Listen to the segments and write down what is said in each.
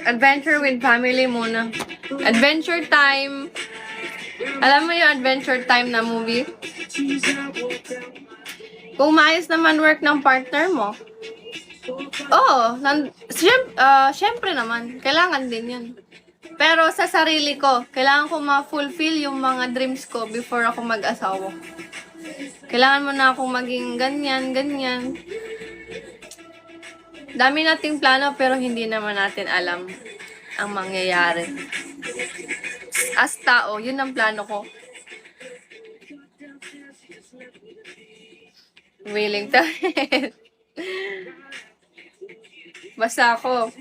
Adventure with family muna. Adventure Time. Alam mo yung Adventure Time na movie? Kung maayos naman work ng partner mo. Oo. Syempre naman. Kailangan din yun. Pero sa sarili ko, kailangan ko ma-fulfill yung mga dreams ko before ako mag-asawa. Kailangan mo na akong maging ganyan, ganyan. Dami nating plano pero hindi naman natin alam ang mangyayari. As tao, yun ang plano ko. Willing to basta ako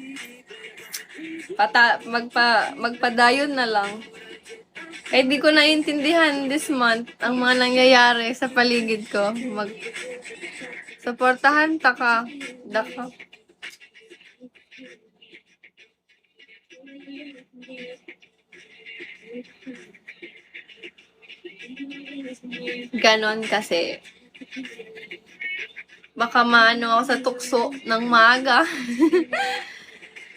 magpadayon na lang. Eh di ko naiintindihan this month ang mga nangyayari sa paligid ko. Suportahan daka. Ganon kasi. Baka maano ako sa tukso ng maaga.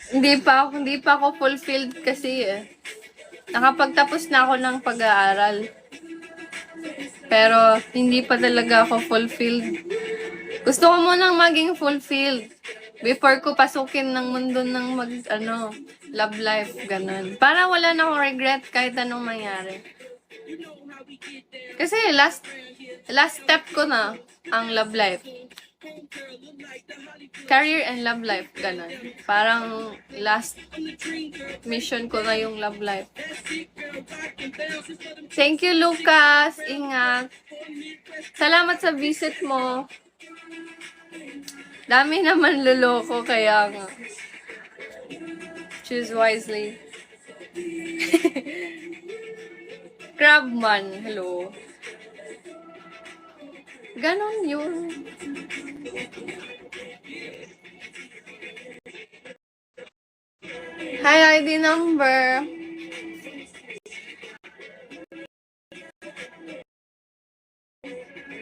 Hindi pa ako fulfilled kasi nakapagtapos na ako ng pag-aaral. Pero hindi pa talaga ako fulfilled. Gusto ko munang maging fulfilled before ko pasukin ng mundo ng love life, ganun. Para wala na akong regret kahit anong mangyari. Kasi last step ko na ang love life. Career and love life, ganun. Parang last mission ko na yung love life. Thank you, Lucas. Ingat. Salamat sa visit mo. Dami naman luloko, kaya nga. Choose wisely. Crabman, hello. Ganon yun. Hi, ID number.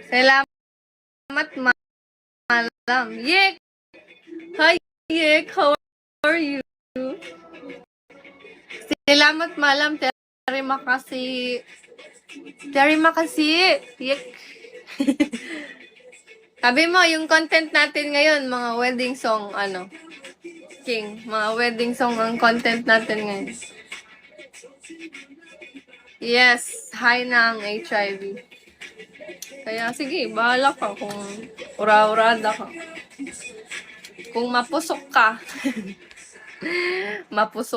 Salamat, malam. Yek! Hi, Yek. How are you? Salamat, malam. Terima kasih. Yek. Sabi mo, yung content natin ngayon, mga wedding song, King, mga wedding song ang content natin ngayon. Yes, high na ang HIV. Kaya sige, bahala ka kung ura-urada ka. Kung mapusok ka, mapusok